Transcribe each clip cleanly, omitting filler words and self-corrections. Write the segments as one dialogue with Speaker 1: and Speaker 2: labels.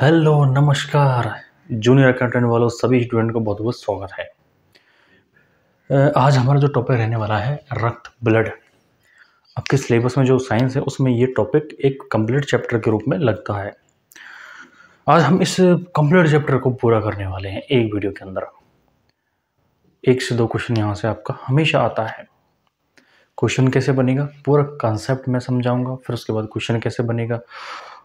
Speaker 1: Hello नमस्कार। Junior accountant वालों सभी स्टूडेंट को बहुत बहुत स्वागत है। आज हमारा जो टॉपिक रहने वाला है रक्त ब्लड। आपके सिलेबस में जो साइंस है उसमें ये टॉपिक एक कंप्लीट चैप्टर के रूप में लगता है। आज हम इस कंप्लीट चैप्टर को पूरा करने वाले हैं एक वीडियो के अंदर। 1 से 2 क्वेश्चन यहाँ से आपका हमेशा आता है। क्वेश्चन कैसे बनेगा पूरा कॉन्सेप्ट मैं समझाऊंगा, फिर उसके बाद क्वेश्चन कैसे बनेगा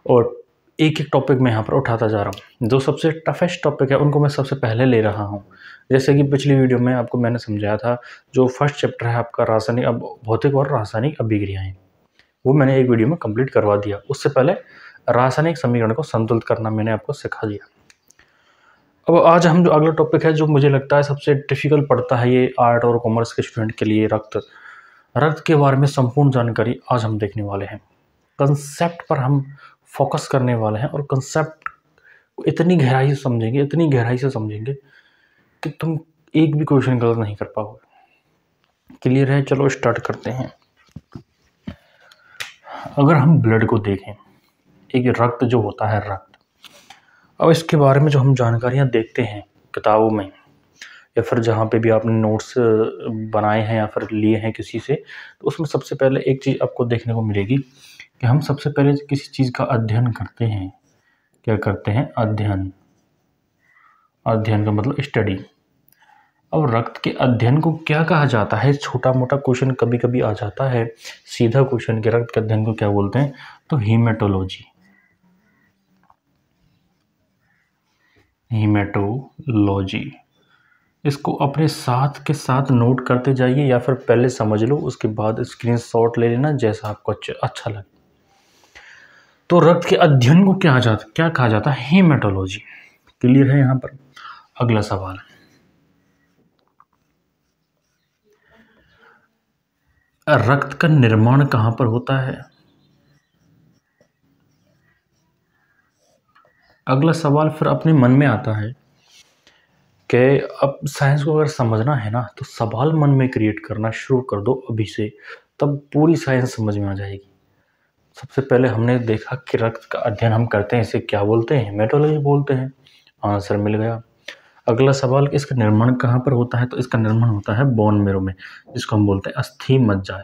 Speaker 1: और एक एक टॉपिक मैं यहाँ पर उठाता जा रहा हूँ। जो सबसे टफेस्ट टॉपिक है उनको मैं सबसे पहले ले रहा हूँ। जैसे कि पिछली वीडियो में आपको मैंने समझाया था, जो फर्स्ट चैप्टर है आपका रासायनिक भौतिक और रासायनिक अभिक्रियाएं, वो मैंने एक वीडियो में कंप्लीट करवा दिया। उससे पहले रासायनिक समीकरण को संतुलित करना मैंने आपको सिखा दिया। अब आज हम जो अगला टॉपिक है जो मुझे लगता है सबसे डिफिकल्ट पड़ता है ये आर्ट और कॉमर्स के स्टूडेंट के लिए, रक्त के बारे में संपूर्ण जानकारी आज हम देखने वाले हैं। कंसेप्ट पर हम फोकस करने वाले हैं और कंसेप्ट को इतनी गहराई से समझेंगे कि तुम एक भी क्वेश्चन गलत नहीं कर पाओगे। क्लियर है? चलो स्टार्ट करते हैं। अगर हम ब्लड को देखें, एक रक्त जो होता है रक्त, अब इसके बारे में जो हम जानकारियां देखते हैं किताबों में या फिर जहाँ पे भी आपने नोट्स बनाए हैं या फिर लिए हैं किसी से, तो उसमें सबसे पहले एक चीज़ आपको देखने को मिलेगी कि हम सबसे पहले किसी चीज़ का अध्ययन करते हैं। क्या करते हैं? अध्ययन का मतलब स्टडी। अब रक्त के अध्ययन को क्या कहा जाता है? छोटा मोटा क्वेश्चन कभी कभी आ जाता है, सीधा क्वेश्चन के रक्त के अध्ययन को क्या बोलते हैं? तो हीमेटोलॉजी। इसको अपने साथ के साथ नोट करते जाइए या फिर पहले समझ लो, उसके बाद स्क्रीनशॉट ले लेना जैसा आपको अच्छा लगे। तो रक्त के अध्ययन को क्या कहा जाता है? हीमेटोलॉजी। क्लियर है? यहाँ पर अगला सवाल, रक्त का निर्माण कहाँ पर होता है? अगला सवाल फिर अपने मन में आता है कि अब साइंस को अगर समझना है ना तो सवाल मन में क्रिएट करना शुरू कर दो अभी से, तब पूरी साइंस समझ में आ जाएगी। सबसे पहले हमने देखा कि रक्त का अध्ययन हम करते हैं, इसे क्या बोलते हैं? हीमेटोलॉजी बोलते हैं। आंसर मिल गया। अगला सवाल, इसका निर्माण कहाँ पर होता है? तो इसका निर्माण होता है बोन मेरो में, जिसको हम बोलते हैं अस्थि मज्जा।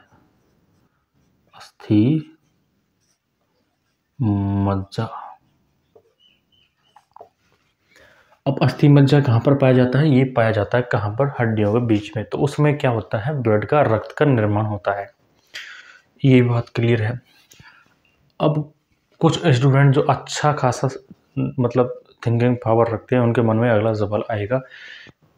Speaker 1: अब अस्थि मज्जा कहाँ पर पाया जाता है? ये पाया जाता है कहाँ पर? हड्डियों के बीच में। तो उसमें क्या होता है? ब्लड का, रक्त का निर्माण होता है। ये बात क्लियर है। अब कुछ स्टूडेंट जो अच्छा खासा मतलब थिंकिंग पावर रखते हैं, उनके मन में अगला सवाल आएगा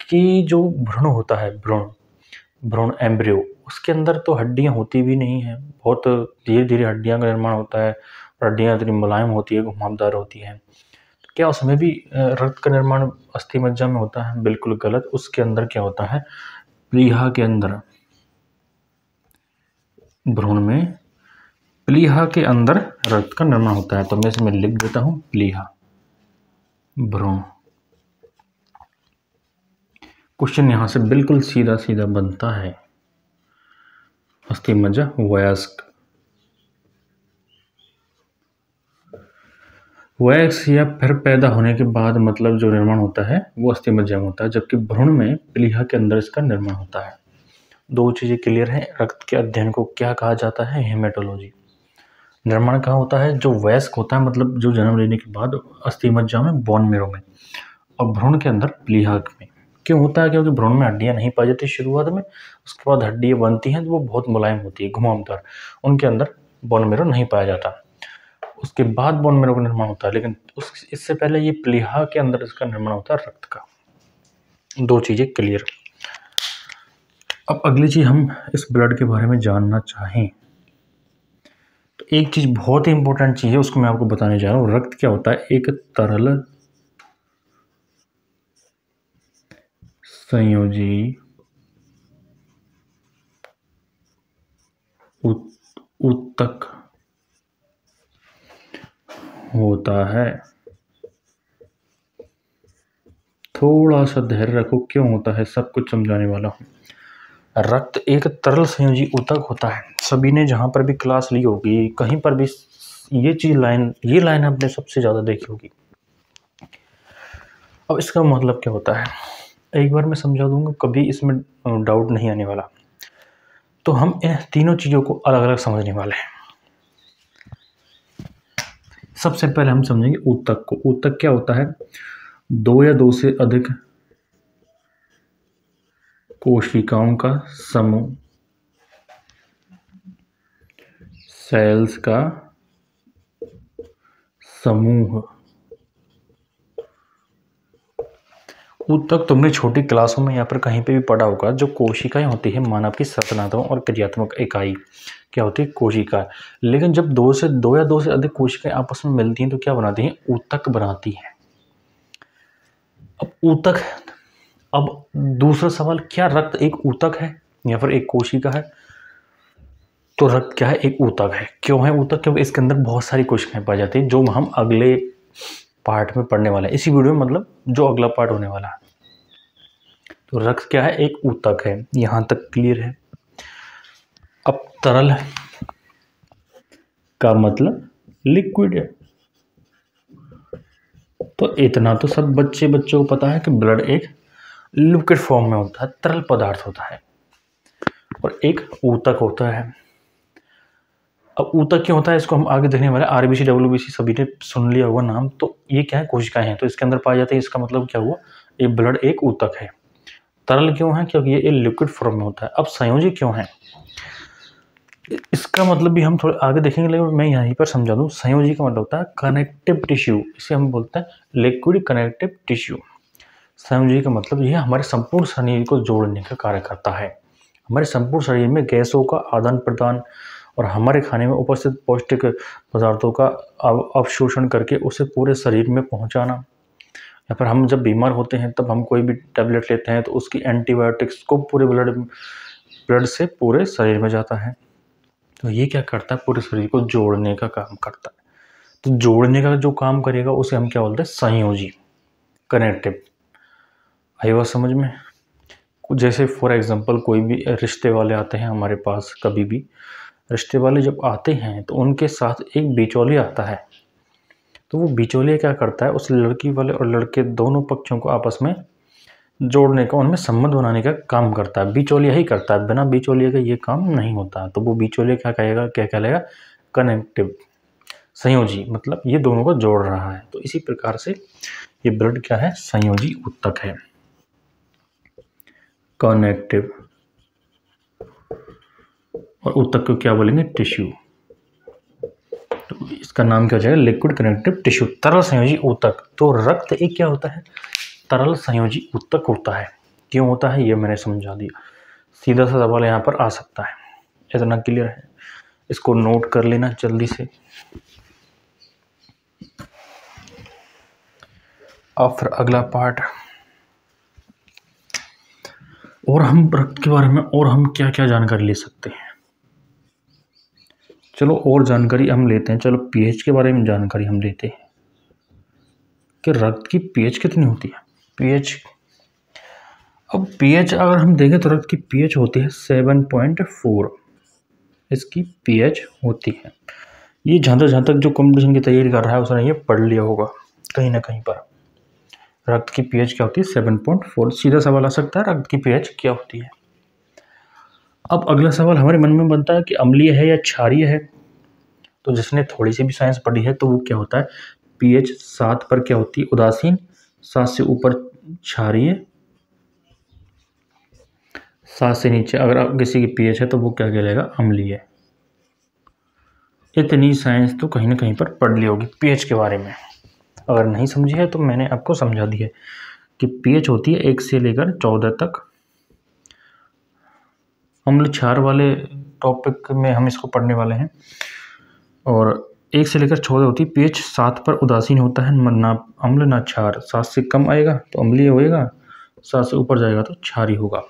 Speaker 1: कि जो भ्रूण होता है, भ्रूण एम्ब्रियो, उसके अंदर तो हड्डियां होती भी नहीं है, बहुत धीरे धीरे हड्डियां का निर्माण होता है। हड्डियां इतनी मुलायम होती है, घुमावदार होती हैं। क्या उसमें भी रक्त का निर्माण अस्थि मज्जा में होता है? बिल्कुल गलत। उसके अंदर क्या होता है? प्लीहा के अंदर, भ्रूण में प्लीहा के अंदर रक्त का निर्माण होता है। तो मैं इसमें लिख देता हूं प्लीहा, भ्रूण। क्वेश्चन यहां से बिल्कुल सीधा सीधा बनता है। अस्थि मज्जा वयस्क, वयस्क या फिर पैदा होने के बाद मतलब जो निर्माण होता है वो अस्थि मज्जा में होता है, जबकि भ्रूण में प्लीहा के अंदर इसका निर्माण होता है। दो चीजें क्लियर हैं। रक्त के अध्ययन को क्या कहा जाता है? हेमेटोलॉजी। निर्माण कहाँ होता है? जो वयस्क होता है मतलब जो जन्म लेने के बाद अस्थि मज्जा में, बोन मेरो में, और भ्रूण के अंदर प्लीहा में। क्यों होता है? क्योंकि भ्रूण में हड्डियां नहीं पाई जाती शुरुआत में, उसके बाद हड्डियां बनती हैं तो वो बहुत मुलायम होती है, घुमावदार, उनके अंदर बोन मेरो नहीं पाया जाता। उसके बाद बोन मेरो का निर्माण होता है, लेकिन इससे पहले ये प्लीहा के अंदर इसका निर्माण होता है रक्त का। दो चीजें क्लियर। अब अगली चीज हम इस ब्लड के बारे में जानना चाहें तो एक चीज बहुत ही इंपॉर्टेंट चीज है, उसको मैं आपको बताने जा रहा हूं। रक्त क्या होता है? एक तरल संयोजी ऊतक होता है। थोड़ा सा धैर्य रखो, क्यों होता है सब कुछ समझाने वाला हूं। रक्त एक तरल संयोजी ऊतक होता है। सभी ने जहां पर भी क्लास ली होगी, कहीं पर भी ये लाइन आपने सबसे ज्यादा देखी होगी। अब इसका मतलब क्या होता है, एक बार मैं समझा दूंगा, कभी इसमें डाउट नहीं आने वाला। तो हम इन तीनों चीज़ों को अलग अलग समझने वाले हैं। सबसे पहले हम समझेंगे ऊतक को। ऊतक क्या होता है, दो या दो से अधिक कोशिकाओं का समूह, सेल्स का समूह। ऊतक तुमने छोटी क्लासों में या फिर कहीं पे भी पढ़ा होगा। जो कोशिकाएं होती है मानव की संरचनात्मक और क्रियात्मक इकाई क्या होती है, कोशिका। लेकिन जब दो या दो से अधिक कोशिकाएं आपस में मिलती हैं तो क्या बनाती हैं, ऊतक बनाती हैं। अब ऊतक, अब दूसरा सवाल, क्या रक्त एक ऊतक है या फिर एक कोशिका है? तो रक्त क्या है, एक ऊतक है। क्यों है ऊतक? क्योंकि इसके अंदर बहुत सारी कोशिकाएं पाई जाती हैं, जो हम अगले पार्ट में पढ़ने वाले हैं, इसी वीडियो में, मतलब जो अगला पार्ट होने वाला है। तो रक्त क्या है, एक ऊतक है। यहां तक क्लियर है। अब तरल का मतलब लिक्विड है। तो इतना तो सब बच्चों को पता है कि ब्लड एक लिक्विड फॉर्म में होता है, तरल पदार्थ होता है, और एक ऊतक होता है। अब ऊतक क्यों होता है इसको हम आगे देखने वाले। आरबीसी, डब्ल्यूबीसी सभी ने सुन लिया होगा नाम। तो ये क्या है, कोशिकाएं हैं, तो इसके अंदर पाए जाते हैं। इसका मतलब क्या हुआ, ये ब्लड एक ऊतक है। तरल क्यों है, क्योंकि ये लिक्विड फॉर्म में होता है। अब संयोजी क्यों है, इसका मतलब भी हम थोड़े आगे देखेंगे, लेकिन मैं यहीं पर समझा दूं। संयोजी का मतलब होता है कनेक्टिव टिश्यू, इसे हम बोलते हैं लिक्विड कनेक्टिव टिश्यू। संयोजी का मतलब यह हमारे संपूर्ण शरीर को जोड़ने का कार्य करता है। हमारे संपूर्ण शरीर में गैसों का आदान प्रदान और हमारे खाने में उपस्थित पौष्टिक पदार्थों का अवशोषण करके उसे पूरे शरीर में पहुंचाना। या फिर हम जब बीमार होते हैं तब हम कोई भी टैबलेट लेते हैं तो उसकी एंटीबायोटिक्स को पूरे ब्लड से पूरे शरीर में जाता है। तो ये क्या करता है, पूरे शरीर को जोड़ने का काम करता है। तो जोड़ने का जो काम करेगा उसे हम क्या बोलते हैं, संयोजी, कनेक्टिव। आई बात समझ में? जैसे फॉर एग्जांपल कोई भी रिश्ते वाले आते हैं हमारे पास, कभी भी रिश्ते वाले जब आते हैं तो उनके साथ एक बिचौलिया आता है। तो वो बिचौलिया क्या करता है, उस लड़की वाले और लड़के दोनों पक्षों को आपस में जोड़ने का, उनमें संबंध बनाने का काम करता है। बिचौलिया ही करता है, बिना बिचौलिया का ये काम नहीं होता। तो वो बिचौलिया क्या कहेगा, क्या कहलाएगा, कनेक्टिव, संयोजी, मतलब ये दोनों को जोड़ रहा है। तो इसी प्रकार से ये ब्लड क्या है, संयोजी ऊतक है, कनेक्टिव। और ऊतक को क्या बोलेंगे, टिश्यू। तो इसका नाम क्या हो जाएगा, लिक्विड कनेक्टिव टिश्यू, तरल संयोजी ऊतक। तो रक्त एक क्या होता है, तरल संयोजी ऊतक होता है। क्यों होता है ये मैंने समझा दिया। सीधा सा सवाल यहाँ पर आ सकता है, इतना क्लियर है, इसको नोट कर लेना जल्दी से। अब फिर अगला पार्ट, और हम रक्त के बारे में और हम क्या क्या जानकारी ले सकते हैं। चलो और जानकारी हम लेते हैं। चलो पीएच के बारे में जानकारी हम लेते हैं कि रक्त की पीएच कितनी होती है। पीएच, अब पीएच अगर हम देखें तो रक्त की पीएच होती है 7.4, इसकी पीएच होती है। ये जहाँ तक जो कंपटीशन की तैयारी कर रहा है उसने ये पढ़ लिया होगा कहीं ना कहीं पर। रक्त की पीएच क्या होती है, 7.4। सीधा सवाल आ सकता है, रक्त की पीएच क्या होती है। अब अगला सवाल हमारे मन में बनता है कि अम्लीय है या क्षारीय है। तो जिसने थोड़ी सी भी साइंस पढ़ी है तो वो क्या होता है, पीएच 7 पर क्या होती है, उदासीन, 7 से ऊपर क्षारीय, 7 से नीचे अगर किसी की पीएच है तो वो क्या कहलाएगा, अम्लीय। इतनी साइंस तो कहीं ना कहीं पर पढ़ ली होगी पीएच के बारे में। अगर नहीं समझी है तो मैंने आपको समझा दी है कि पीएच होती है 1 से लेकर 14 तक। अम्ल क्षार वाले टॉपिक में हम इसको पढ़ने वाले हैं। और 1 से लेकर 14 होती है। पीएच 7 पर उदासीन होता है, ना अम्ल ना क्षार। 7 से कम आएगा तो अम्लीय होएगा, 7 से ऊपर जाएगा तो क्षारीय होगा।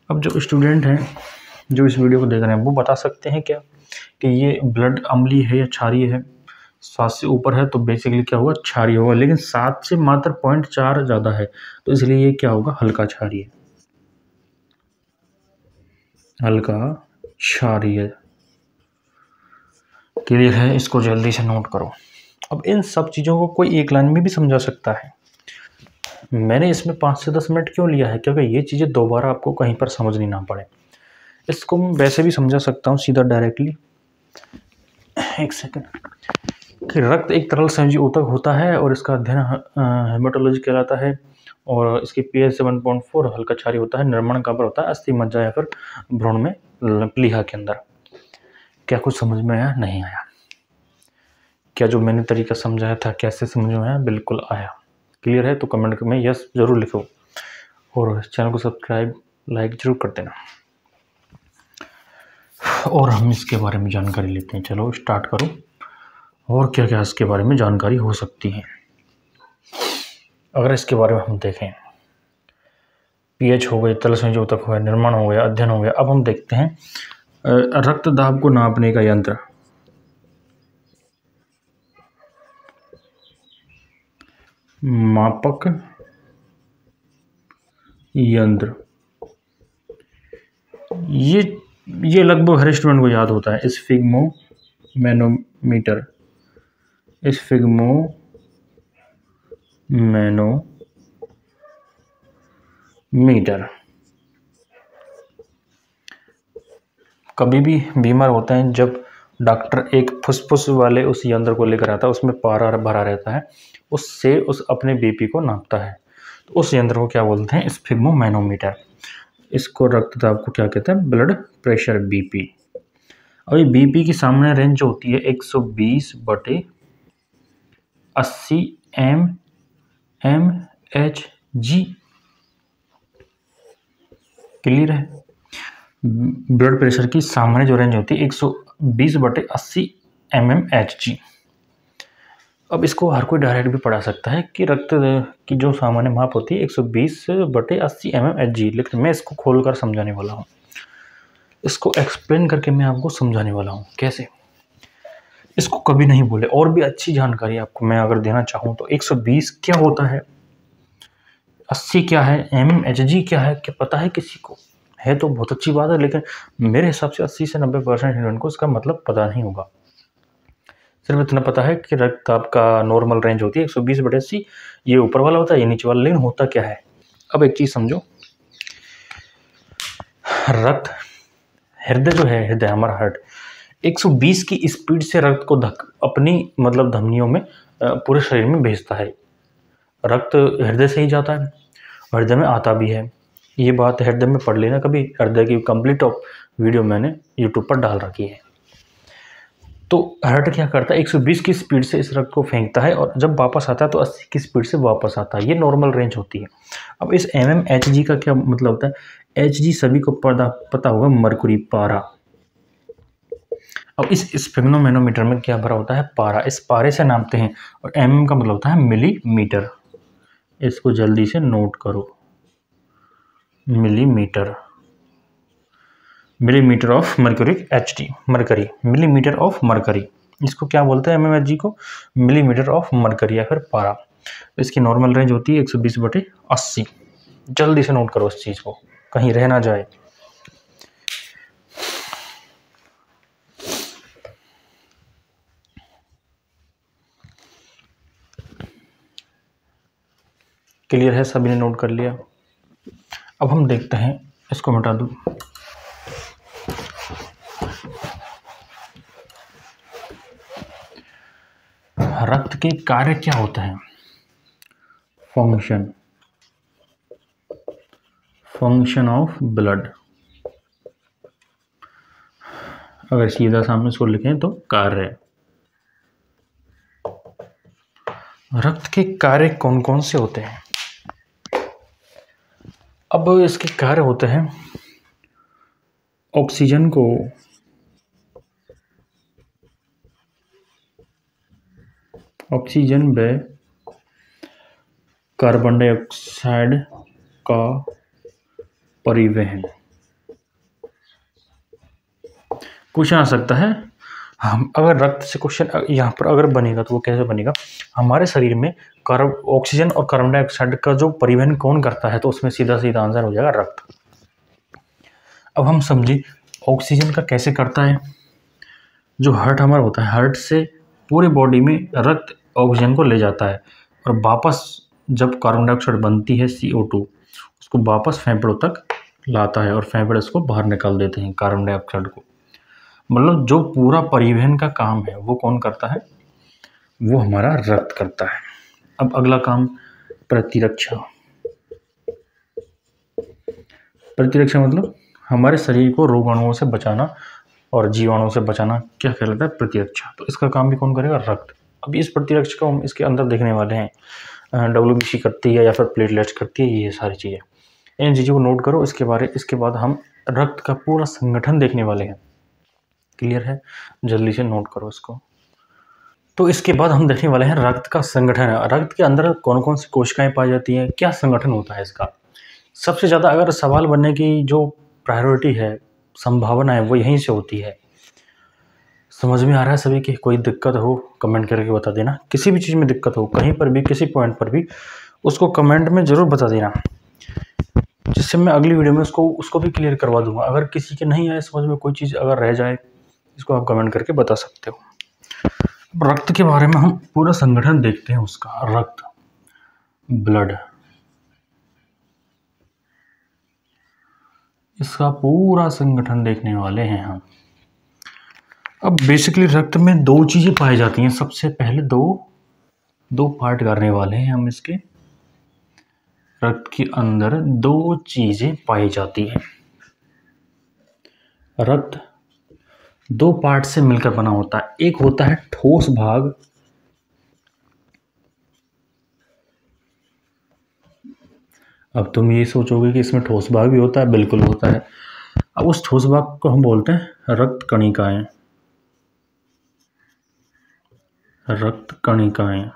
Speaker 1: अब जो स्टूडेंट हैं जो इस वीडियो को देख रहे हैं वो बता सकते हैं क्या कि ये ब्लड अम्लीय है या क्षारीय है। 7 से ऊपर है तो बेसिकली क्या होगा, क्षारीय होगा। लेकिन 7 से मात्र 0.4 ज़्यादा है तो इसलिए ये क्या होगा, हल्का क्षारीय, हल्का क्षारीय। क्लियर है, इसको जल्दी से नोट करो। अब इन सब चीज़ों को कोई एक लाइन में भी समझा सकता है। मैंने इसमें 5 से 10 मिनट क्यों लिया है, क्योंकि ये चीज़ें दोबारा आपको कहीं पर समझनी ना पड़े। इसको मैं वैसे भी समझा सकता हूँ सीधा डायरेक्टली, एक सेकंड, कि रक्त एक तरल संयोजी ऊतक होता है और इसका अध्ययन हेमाटोलॉजी कहलाता है, और इसकी pH 7.4 हल्का क्षारीय होता है। निर्माण कहाँ पर होता है, अस्थि मज्जा या फिर भ्रूण में प्लीहा के अंदर। क्या कुछ समझ में आया? नहीं आया? क्या जो मैंने तरीका समझाया था कैसे समझ में आया? बिल्कुल आया। क्लियर है तो कमेंट में यस जरूर लिखो, और चैनल को सब्सक्राइब लाइक जरूर कर देना। और हम इसके बारे में जानकारी लेते हैं। चलो स्टार्ट करो। और क्या क्या इसके बारे में जानकारी हो सकती है, अगर इसके बारे में हम देखें। पीएच हो गई, तरल संयोजी ऊतक हो गया, निर्माण हो गया, अध्ययन हो गया। अब हम देखते हैं रक्त दाब को नापने का यंत्र। मापक यंत्र, ये लगभग हर स्टूडेंट को याद होता है। Sphygmomanometer, sphygmomanometer. कभी भी बीमार होते हैं, जब डॉक्टर एक फुसफुस वाले उस यंत्र को लेकर आता है, उसमें पारा भरा रहता है, उससे उस अपने बीपी को नापता है। तो उस यंत्र को क्या बोलते हैं? स्फिग्मोमैनोमीटर। इसको रक्तदाब को क्या कहते हैं? Blood pressure, BP. अभी बीपी की सामान्य रेंज जो होती है 120/80 mmHg। क्लियर है? ब्लड प्रेशर की सामान्य जो रेंज होती है 120/80 mmHg। अब इसको हर कोई डायरेक्ट भी पढ़ा सकता है कि रक्त की जो सामान्य माप होती है 120/80 mmHg, लेकिन मैं इसको खोलकर समझाने वाला हूँ। इसको एक्सप्लेन करके मैं आपको समझाने वाला हूँ कैसे। इसको कभी नहीं बोले। और भी अच्छी जानकारी आपको मैं अगर देना चाहूँ तो 120 क्या होता है, 80 क्या है, mmHg क्या है, क्या पता है किसी को? है तो बहुत अच्छी बात है, लेकिन मेरे हिसाब से 80 से 90% स्टूडेंट को इसका मतलब पता नहीं होगा। सिर्फ इतना पता है कि रक्तदाब का नॉर्मल रेंज होती है 120/80, ये ऊपर वाला होता है, ये नीचे वाला। लेकिन होता क्या है, अब एक चीज़ समझो। रक्त, हृदय जो है, हृदय हमारा हार्ट 120 की स्पीड से रक्त को अपनी मतलब धमनियों में पूरे शरीर में भेजता है। रक्त हृदय से ही जाता है, हृदय में आता भी है। ये बात हृदय में पढ़ लेना कभी, हृदय की कंप्लीट वीडियो मैंने यूट्यूब पर डाल रखी है। तो हार्ट क्या करता है, 120 की स्पीड से इस रक्त को फेंकता है, और जब वापस आता है तो 80 की स्पीड से वापस आता है। ये नॉर्मल रेंज होती है। अब इस mmHg का क्या मतलब होता है? Hg सभी को पता होगा, मरकुरी, पारा। अब इस स्फिग्मोमैनोमीटर में क्या भरा होता है? पारा। इस पारे से नापते हैं, और mm का मतलब होता है मिलीमीटर। इसको जल्दी से नोट करो, millimetre. Millimetre of mercury, HG, mercury, millimetre of mercury. इसको क्या बोलते हैं mmHg को? मिलीमीटर ऑफ मरकरी या फिर पारा। इसकी नॉर्मल रेंज होती है 120/80। जल्दी से नोट करो इस चीज़ को, कहीं रह ना जाए। क्लियर है? सभी ने नोट कर लिया? अब हम देखते हैं, इसको मिटा दूं। रक्त के कार्य क्या होते हैं? Function of blood. अगर सीधा सामने इसको लिखें तो कार्य। रक्त के कार्य कौन कौन से होते हैं? अब इसके कार्य होते हैं ऑक्सीजन को ऑक्सीजन व कार्बन डाइऑक्साइड का परिवहन। पूछा आ सकता है, हम अगर रक्त से क्वेश्चन यहाँ पर अगर बनेगा तो वो कैसे बनेगा? हमारे शरीर में ऑक्सीजन और कार्बन डाइऑक्साइड का जो परिवहन कौन करता है, तो उसमें सीधा सीधा आंसर हो जाएगा रक्त। अब हम समझे ऑक्सीजन का कैसे करता है। जो हार्ट हमारा होता है, हार्ट से पूरे बॉडी में रक्त ऑक्सीजन को ले जाता है और वापस जब कार्बन डाइऑक्साइड बनती है CO2, उसको वापस फेफड़ों तक लाता है और फेफड़े उसको बाहर निकाल देते हैं कार्बन डाइऑक्साइड को। मतलब जो पूरा परिवहन का काम है वो कौन करता है? वो हमारा रक्त करता है। अब अगला काम प्रतिरक्षा। प्रतिरक्षा मतलब हमारे शरीर को रोगाणुओं से बचाना और जीवाणुओं से बचाना क्या कहलाता है? प्रतिरक्षा। तो इसका काम भी कौन करेगा? रक्त। अब इस प्रतिरक्षा को हम इसके अंदर देखने वाले हैं। WBC करती है या फिर प्लेटलेट्स करती है, ये सारी चीज़ें। इन चीज़ों को नोट करो। इसके बाद हम रक्त का पूरा संगठन देखने वाले हैं। क्लियर है? जल्दी से नोट करो इसको। तो इसके बाद हम देखने वाले हैं रक्त का संगठन। रक्त के अंदर कौन कौन सी कोशिकाएं पाई जाती हैं, क्या संगठन होता है इसका। सबसे ज़्यादा अगर सवाल बनने की जो प्रायोरिटी है, संभावना है, वो यहीं से होती है। समझ में आ रहा है सभी की? कोई दिक्कत हो कमेंट करके बता देना। किसी भी चीज़ में दिक्कत हो, कहीं पर भी, किसी पॉइंट पर भी, उसको कमेंट में ज़रूर बता देना, जिससे मैं अगली वीडियो में उसको भी क्लियर करवा दूंगा। अगर किसी के नहीं आए समझ में, कोई चीज़ अगर रह जाए, इसको आप कमेंट करके बता सकते हो। रक्त के बारे में हम पूरा संगठन देखते हैं उसका। रक्त, ब्लड, इसका पूरा संगठन देखने वाले हैं हम। अब बेसिकली रक्त में दो चीज़ें पाई जाती हैं। सबसे पहले दो पार्ट करने वाले हैं हम इसके। रक्त के अंदर दो चीज़ें पाई जाती हैं। रक्त दो पार्ट से मिलकर बना होता है। एक होता है ठोस भाग, अब तुम ये सोचोगे कि इसमें ठोस भाग भी होता है। बिल्कुल होता है। अब उस ठोस भाग को हम बोलते हैं रक्त कणिकाएं। रक्त कणिकाएं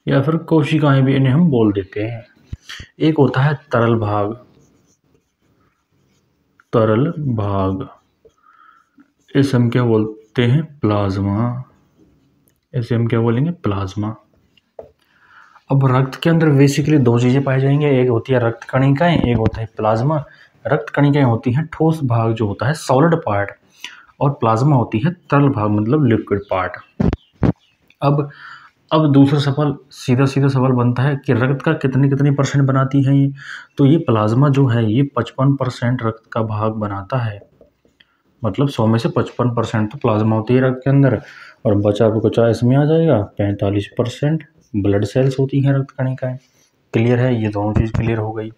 Speaker 1: या फिर कोशिकाएं भी इन्हें हम बोल देते हैं। एक होता है तरल भाग। तरल भाग, इसे हम क्या बोलते हैं? प्लाज्मा। इसे हम क्या बोलेंगे? प्लाज्मा। अब रक्त के अंदर बेसिकली दो चीज़ें पाई जाएंगी। एक होती है रक्त कणिकाएं, एक होता है प्लाज्मा। रक्त कणिकाएं होती हैं ठोस भाग जो होता है सॉलिड पार्ट, और प्लाज्मा होती है तरल भाग मतलब लिक्विड पार्ट। अब दूसरा सवाल, सीधा सवाल बनता है कि रक्त का कितनी परसेंट बनाती है ये? तो ये प्लाज्मा जो है ये 55% रक्त का भाग बनाता है। मतलब 100 में से 55% तो प्लाज्मा होती है रक्त के अंदर, और बचा कुचा इसमें आ जाएगा। 45% ब्लड सेल्स होती हैं रक्त कणिकाएं। क्लियर है? ये दोनों चीज़ क्लियर हो गई।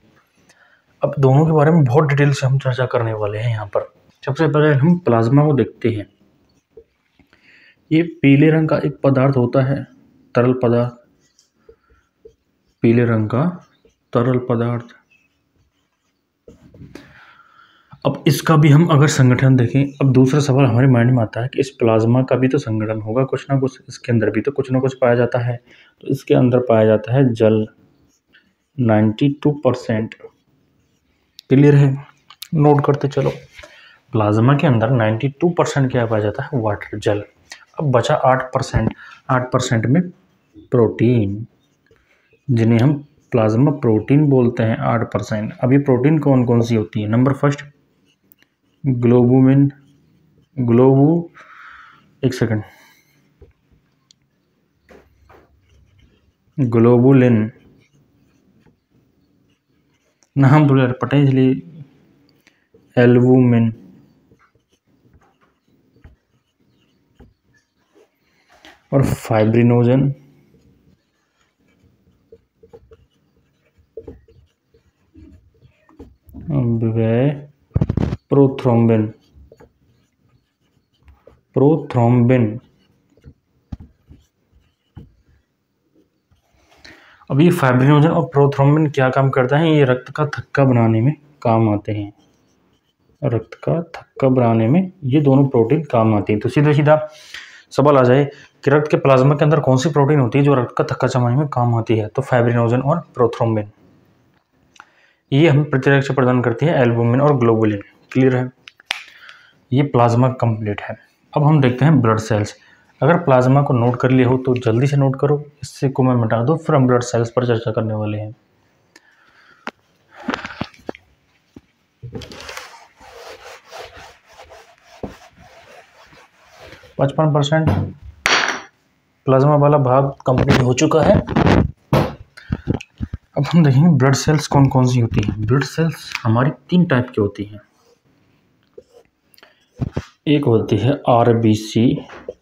Speaker 1: अब दोनों के बारे में बहुत डिटेल से हम चर्चा करने वाले हैं यहाँ पर। सबसे पहले हम प्लाज्मा को देखते हैं। ये पीले रंग का एक पदार्थ होता है, तरल पदार्थ। पीले रंग का तरल पदार्थ। अब इसका भी हम अगर संगठन देखें, अब दूसरा सवाल हमारे माइंड में आता है कि इस प्लाज्मा का भी तो संगठन होगा कुछ ना कुछ, इसके अंदर भी तो कुछ ना कुछ पाया जाता है। तो इसके अंदर पाया जाता है जल, 92%। क्लियर है? नोट करते चलो। प्लाज्मा के अंदर 92% क्या पाया जाता है? वाटर, जल। अब बचा 8%। 8% में प्रोटीन, जिन्हें हम प्लाज्मा प्रोटीन बोलते हैं। 8%। अब ये प्रोटीन कौन कौन सी होती है? नंबर फर्स्ट ग्लोबुमिन, ग्लोबुलिन, नाम थोड़ा पता है इसलिए। एल्बुमिन, और फाइब्रिनोजन, व प्रोथ्रोम्बिन। अब ये फाइब्रिनोजन और प्रोथ्रोम्बिन क्या काम करता है? ये रक्त का थक्का बनाने में काम आते हैं। रक्त का थक्का बनाने में ये दोनों प्रोटीन काम आती हैं। तो सीधा सवाल आ जाए कि रक्त के प्लाज्मा के अंदर कौन सी प्रोटीन होती है जो रक्त का थक्का जमाने में काम आती है? तो फाइब्रिनोजन और प्रोथ्रोम्बिन। ये हमें प्रतिरक्षा प्रदान करती है, एल्बुमिन और ग्लोबुलिन। क्लियर है? ये प्लाज्मा कंप्लीट है। अब हम देखते हैं ब्लड सेल्स। अगर प्लाज्मा को नोट कर लिए हो तो जल्दी से नोट करो, इससे को मैं मिटा दो, फिर हम ब्लड सेल्स पर चर्चा करने वाले हैं। %, प्लाज्मा वाला भाग कंप्लीट हो चुका है। अब हम देखेंगे ब्लड सेल्स कौन कौन सी होती हैं। ब्लड सेल्स हमारी 3 टाइप की होती हैं। एक होती है आरबीसी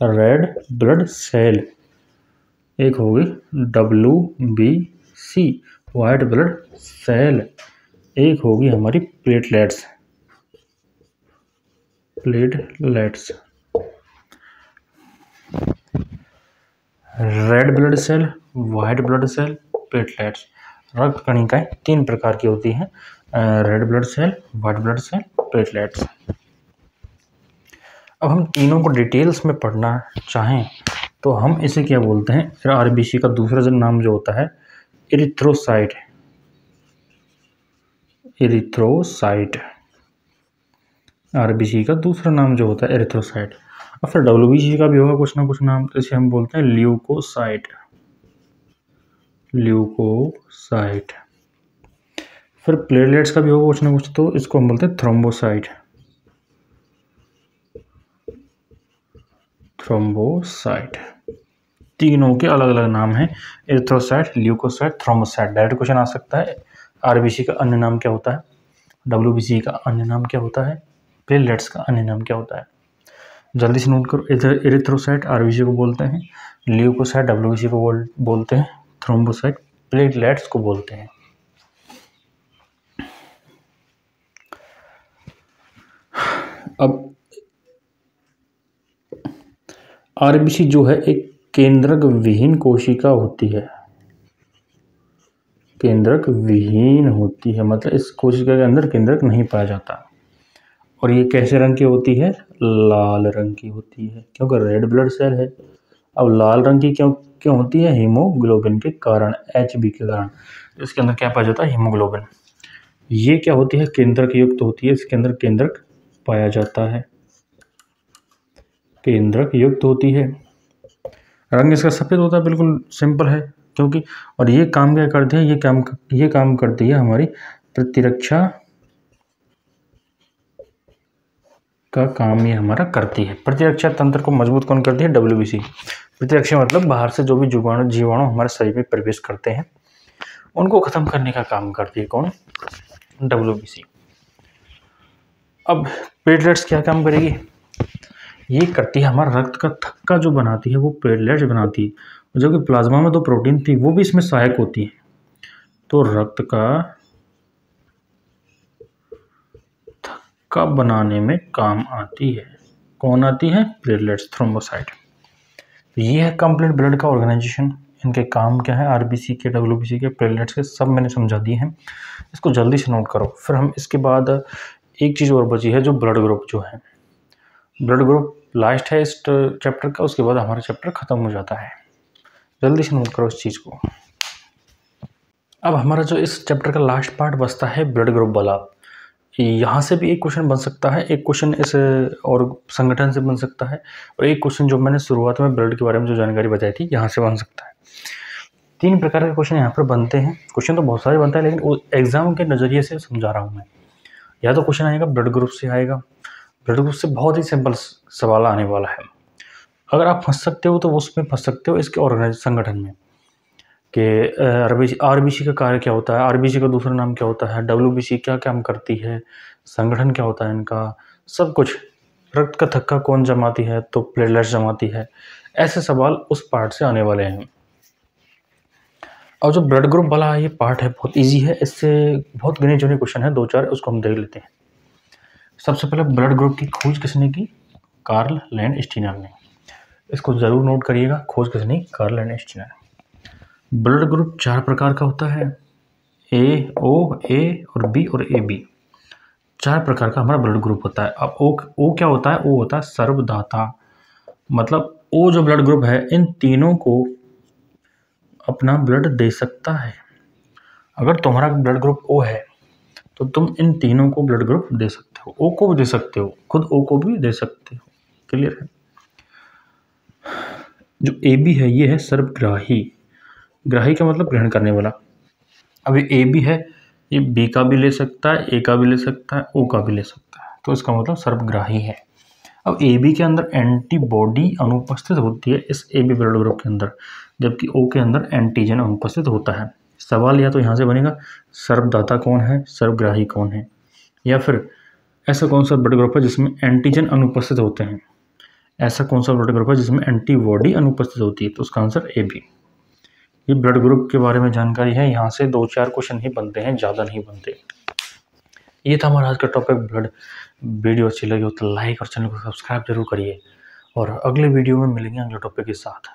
Speaker 1: रेड ब्लड सेल, एक होगी WBC वाइट ब्लड सेल, एक होगी हमारी platelets. Red blood cell, white blood cell, platelets. रक्त कणिकाएं 3 प्रकार की होती हैं, red blood cell, white blood cell, platelets. अब हम तीनों को डिटेल्स में पढ़ना चाहें तो हम इसे क्या बोलते हैं, आरबीसी का दूसरा नाम जो होता है इरिथ्रोसाइट। आरबीसी का दूसरा नाम जो होता है एरिथ्रोसाइट। और फिर डब्ल्यूबीसी का भी होगा कुछ ना कुछ नाम, इसे हम बोलते हैं ल्यूकोसाइट। फिर प्लेटलेट्स का भी होगा कुछ ना कुछ, तो इसको हम बोलते हैं थ्रोम्बोसाइट। तीनों के अलग अलग नाम हैं, erythrocyte, leucocyte, thrombocyte. Direct question आ सकता है, आरबीसी का अन्य नाम क्या होता है, डब्ल्यूबीसी का अन्य नाम क्या होता है, प्लेटलेट्स का अन्य नाम क्या होता है। जल्दी से नोट करो। एरिथ्रोसाइट आरबीसी को बोलते हैं, ल्यूकोसाइट डब्ल्यूबीसी को बोलते हैं, थ्रोम्बोसाइट प्लेटलेट्स को बोलते हैं। अब आरबीसी जो है एक केंद्रक विहीन कोशिका होती है। केंद्रक विहीन होती है मतलब इस कोशिका के अंदर केंद्रक नहीं पाया जाता। और ये कैसे रंग की होती है, लाल रंग की होती है, क्योंकि रेड ब्लड सेल है। अब लाल रंग की क्यों होती है, हीमोग्लोबिन के कारण, HB के कारण। इसके अंदर क्या पाया जाता है, हीमोग्लोबिन। ये क्या होती है, केंद्रक युक्त होती है, इसके अंदर केंद्रक पाया जाता है, केंद्रक युक्त होती है। रंग इसका सफ़ेद होता है, बिल्कुल सिंपल है, क्योंकि और ये काम क्या करती है, ये काम करती है हमारी प्रतिरक्षा का काम ये हमारा करती है। प्रतिरक्षा तंत्र को मजबूत कौन करती है, डब्ल्यूबीसी। प्रतिरक्षा मतलब बाहर से जो भी जीवाणु हमारे शरीर में प्रवेश करते हैं उनको खत्म करने का काम करती है कौन, डब्ल्यूबीसी। अब प्लेटलेट्स क्या काम करेगी, ये करती है हमारा रक्त का थक्का जो बनाती है वो प्लेटलेट्स बनाती है, जो कि प्लाज्मा में 2 प्रोटीन थी वो भी इसमें सहायक होती है। तो रक्त का थक्का बनाने में काम आती है, कौन आती है, प्लेटलेट्स, थ्रोम्बोसाइट। ये है कंप्लीट ब्लड का ऑर्गेनाइजेशन। इनके काम क्या है, आरबीसी के, डब्ल्यूबीसी के, प्लेटलेट्स के, सब मैंने समझा दिए हैं। इसको जल्दी से नोट करो। फिर हम इसके बाद एक चीज़ और बची है जो ब्लड ग्रुप जो है। ब्लड ग्रुप लास्ट है इस चैप्टर का, उसके बाद हमारा चैप्टर खत्म हो जाता है। जल्दी से नोट करो इस चीज़ को। अब हमारा जो इस चैप्टर का लास्ट पार्ट बचता है ब्लड ग्रुप वाला। यहाँ से भी एक क्वेश्चन बन सकता है, एक क्वेश्चन इस और संगठन से बन सकता है, और एक क्वेश्चन जो मैंने शुरुआत में ब्लड के बारे में जो जानकारी बताई थी यहाँ से बन सकता है। 3 प्रकार के क्वेश्चन यहाँ पर बनते हैं। क्वेश्चन तो बहुत सारे बनते हैं, लेकिन एग्जाम के नज़रिए से समझा रहा हूँ मैं। या तो क्वेश्चन आएगा ब्लड ग्रुप से आएगा, ब्लड ग्रुप से बहुत ही सिंपल सवाल आने वाला है। अगर आप फंस सकते हो तो उसमें फंस सकते हो इसके ऑर्गेनाइज संगठन में कि आरबीसी का कार्य क्या होता है, आरबीसी का दूसरा नाम क्या होता है, डब्ल्यूबीसी क्या काम करती है, संगठन क्या होता है इनका, सब कुछ। रक्त का थक्का कौन जमाती है, तो प्लेटलेट्स जमाती है। ऐसे सवाल उस पार्ट से आने वाले हैं। और जो ब्लड ग्रुप वाला ये पार्ट है बहुत इजी है, इससे बहुत गिने चुने क्वेश्चन है, 2-4, उसको हम देख लेते हैं। सबसे पहले ब्लड ग्रुप की खोज किसने की, कार्ल लैंडस्टीनर ने। इसको ज़रूर नोट करिएगा, खोज किसने, कार्ल लैंडस्टीनर। ब्लड ग्रुप 4 प्रकार का होता है, ए, ओ, ए और बी और ए बी। 4 प्रकार का हमारा ब्लड ग्रुप होता है। अब ओ क्या होता है, ओ होता है सर्वदाता। मतलब ओ जो ब्लड ग्रुप है इन तीनों को अपना ब्लड दे सकता है। अगर तुम्हारा ब्लड ग्रुप ओ है तो तुम इन तीनों को ब्लड ग्रुप दे सकते हो, ओ को भी दे सकते हो, खुद ओ को भी दे सकते हो। क्लियर है। जो ए बी है ये है सर्वग्राही। ग्राही का मतलब ग्रहण करने वाला। अब ये ए बी है, ये बी का भी ले सकता है, ए का भी ले सकता है, ओ का भी ले सकता है, तो इसका मतलब सर्वग्राही है। अब ए बी के अंदर एंटीबॉडी अनुपस्थित होती है इस ए बी ब्लड ग्रुप के अंदर, जबकि ओ के अंदर एंटीजन अनुपस्थित होता है। सवाल या तो यहाँ से बनेगा सर्वदाता कौन है, सर्वग्राही कौन है, या फिर ऐसा कौन सा ब्लड ग्रुप है जिसमें एंटीजन अनुपस्थित होते हैं, ऐसा कौन सा ब्लड ग्रुप है जिसमें एंटीबॉडी अनुपस्थित होती है। तो उसका आंसर ए बी। ये ब्लड ग्रुप के बारे में जानकारी है, यहाँ से 2-4 क्वेश्चन ही बनते हैं, ज़्यादा नहीं बनते। ये था हमारा आज का टॉपिक ब्लड। वीडियो अच्छी लगी हो तो लाइक और चैनल को सब्सक्राइब जरूर करिए और अगले वीडियो में मिलेंगे अगले टॉपिक के साथ।